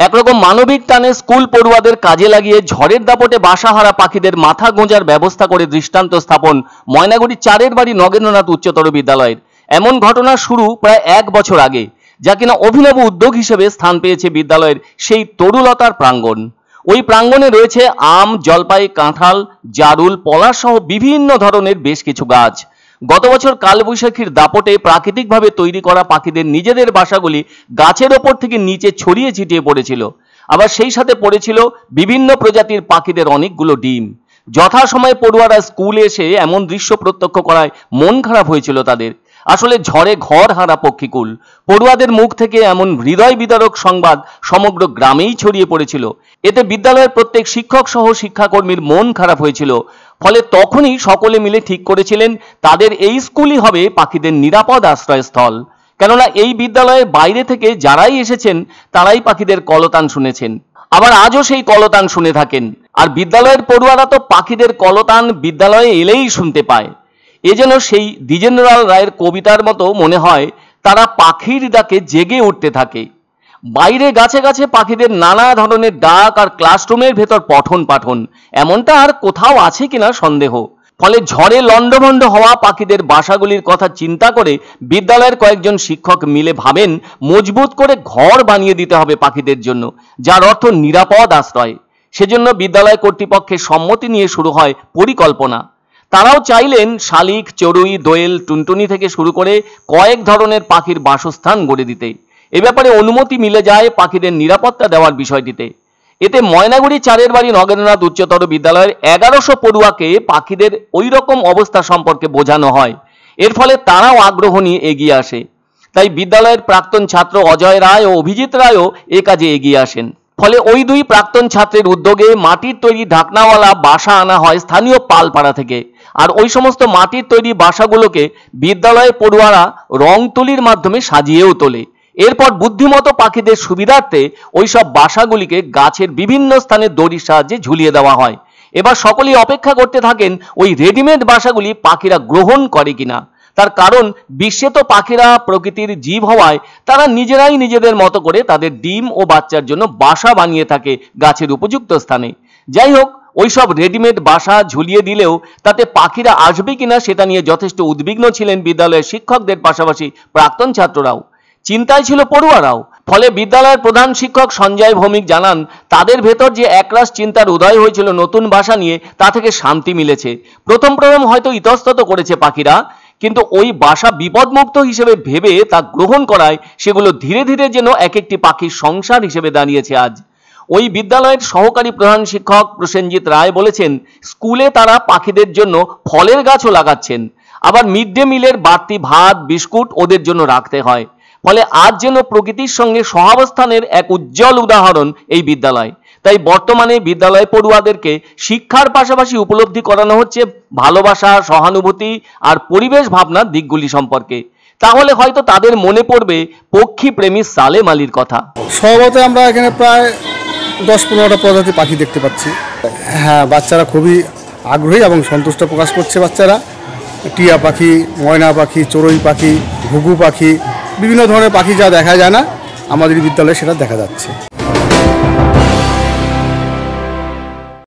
একরকম মানবিক টানে স্কুল পড়ুয়াদের কাজে লাগিয়ে ঝড়ের দাপটে বাসাহারা পাখিদের মাথা গোঁজার ব্যবস্থা করে দৃষ্টান্ত স্থাপন ময়নাগুড়ি 4-এর বাড়ি নগেন্দ্রনাথ উচ্চতর বিদ্যালয়ের। এমন ঘটনা শুরু প্রায় 1 বছর আগে, যা কিনা অভিনব উদ্যোগ হিসেবে স্থান পেয়েছে বিদ্যালয়ের সেই তরুলতার প্রাঙ্গণ। ওই প্রাঙ্গণে রয়েছে আম, জলপাই, কাঁঠাল, জারুল, পলাশ সহ বিভিন্ন ধরনের বেশ কিছু গাছ। গত বছর কালবৈশাখীর দাপটে প্রাকৃতিকভাবে তৈরি করা পাখিদের নিজেদের বাসাগুলি গাছের ওপর থেকে নিচে ছড়িয়ে ছিটিয়ে পড়েছিল। আবার সেই সাথে পড়েছিল বিভিন্ন প্রজাতির পাখিদের অনেকগুলো ডিম। যথাসময়ে পড়ুয়ারা স্কুলে এসে এমন দৃশ্য প্রত্যক্ষ করায় মন খারাপ হয়েছিল তাদের। আসলে ঝড়ে ঘর হারা পক্ষীকুল। পড়ুয়াদের মুখ থেকে এমন হৃদয় বিদারক সংবাদ সমগ্র গ্রামেই ছড়িয়ে পড়েছিল। এতে বিদ্যালয়ের প্রত্যেক শিক্ষক সহ শিক্ষাকর্মীর মন খারাপ হয়েছিল। ফলে তখনই সকলে মিলে ঠিক করেছিলেন তাদের এই স্কুলই হবে পাখিদের নিরাপদ আশ্রয়স্থল। কেননা এই বিদ্যালয়ের বাইরে থেকে যারাই এসেছেন তারাই পাখিদের কলতান শুনেছেন, আবার আজও সেই কলতান শুনে থাকেন। আর বিদ্যালয়ের পড়ুয়ারা তো পাখিদের কলতান বিদ্যালয়ে এলেই শুনতে পায়। এ যেন সেই দ্বিজেন্দ্রলাল রায়ের কবিতার মতো মনে হয় তারা পাখির ডাকে জেগে উঠতে থাকে। বাইরে গাছে গাছে পাখিদের নানা ধরনের ডাক আর ক্লাসরুমের ভেতর পঠন পাঠন, এমনটা আর কোথাও আছে কিনা সন্দেহ। ফলে ঝড়ে লন্ডভন্ড হওয়া পাখিদের বাসাগুলির কথা চিন্তা করে বিদ্যালয়ের কয়েকজন শিক্ষক মিলে ভাবেন মজবুত করে ঘর বানিয়ে দিতে হবে পাখিদের জন্য, যার অর্থ নিরাপদ আশ্রয়। সেজন্য বিদ্যালয় কর্তৃপক্ষের সম্মতি নিয়ে শুরু হয় পরিকল্পনা। তারাও চাইলেন শালিক, চড়ুই, দোয়েল, টুনটুনি থেকে শুরু করে কয়েক ধরনের পাখির বাসস্থান গড়ে দিতে। এ ব্যাপারে অনুমতি মিলে যায় পাখিদের নিরাপত্তা দেওয়ার বিষয়টিতে। এতে ময়নাগুড়ি 4-এর বাড়ি নগেন্দ্রনাথ উচ্চতর বিদ্যালয়ের 1100 পড়ুয়াকে পাখিদের ওই রকম অবস্থা সম্পর্কে বোঝানো হয়। এর ফলে তারাও আগ্রহ নিয়ে এগিয়ে আসে। তাই বিদ্যালয়ের প্রাক্তন ছাত্র অজয় রায় ও অভিজিৎ রায়ও এ কাজে এগিয়ে আসেন। ফলে ওই দুই প্রাক্তন ছাত্রের উদ্যোগে মাটির তৈরি ঢাকনাওয়ালা বাসা আনা হয় স্থানীয় পালপাড়া থেকে। আর ওই সমস্ত মাটির তৈরি বাসাগুলোকে বিদ্যালয়ের পড়ুয়ারা রং তুলির মাধ্যমে সাজিয়েও তোলে। এরপর বুদ্ধিমতো পাখিদের সুবিধার্থে ওইসব বাসাগুলিকে গাছের বিভিন্ন স্থানে দড়ির সাহায্যে ঝুলিয়ে দেওয়া হয়। এবার সকলেই অপেক্ষা করতে থাকেন ওই রেডিমেড বাসাগুলি পাখিরা গ্রহণ করে কিনা। তার কারণ বিশ্বে তো পাখিরা প্রকৃতির জীব হওয়ায় তারা নিজেরাই নিজেদের মতো করে তাদের ডিম ও বাচ্চার জন্য বাসা বানিয়ে থাকে গাছের উপযুক্ত স্থানে। যাই হোক, ওইসব রেডিমেড বাসা ঝুলিয়ে দিলেও তাতে পাখিরা আসবে কিনা সেটা নিয়ে যথেষ্ট উদ্বিগ্ন ছিলেন বিদ্যালয়ের শিক্ষকদের পাশাপাশি প্রাক্তন ছাত্ররাও। চিন্তায় ছিল পড়ুয়ারাও। ফলে বিদ্যালয়ের প্রধান শিক্ষক সঞ্জয় ভৌমিক জানান তাদের ভেতর যে একরাশ চিন্তার উদয় হয়েছিল নতুন বাসা নিয়ে, তা থেকে শান্তি মিলেছে। প্রথম হয়তো ইতস্তত করেছে পাখিরা, কিন্তু ওই বাসা বিপদমুক্ত হিসেবে ভেবে তা গ্রহণ করায় সেগুলো ধীরে ধীরে যেন এক একটি পাখির সংসার হিসেবে দাঁড়িয়েছে আজ। ওই বিদ্যালয়ের সহকারী প্রধান শিক্ষক প্রসেনজিৎ রায় বলেছেন স্কুলে তারা পাখিদের জন্য ফলের গাছও লাগাচ্ছেন। আবার মিড ডে মিলের বাড়তি ভাত, বিস্কুট ওদের জন্য রাখতে হয়। ফলে আজ যেন প্রকৃতির সঙ্গে সহাবস্থানের এক উজ্জ্বল উদাহরণ এই বিদ্যালয়। তাই বর্তমানে বিদ্যালয় পড়ুয়াদেরকে শিক্ষার পাশাপাশি উপলব্ধি করানো হচ্ছে ভালোবাসা, সহানুভূতি আর পরিবেশ ভাবনার দিকগুলি সম্পর্কে। তাহলে হয়তো তাদের মনে পড়বে পক্ষী প্রেমী সালেম আলীর কথা। স্বভাবতই আমরা এখানে প্রায় 10-15টা প্রজাতির পাখি দেখতে পাচ্ছি। হ্যাঁ, বাচ্চারা খুবই আগ্রহী এবং সন্তুষ্ট প্রকাশ করছে। বাচ্চারা টিয়া পাখি, ময়না পাখি, চড়ুই পাখি, ঘুঘু পাখি, বিভিন্ন ধরনের পাখি যা দেখা যায় না আমাদের বিদ্যালয়ে সেটা দেখা যাচ্ছে।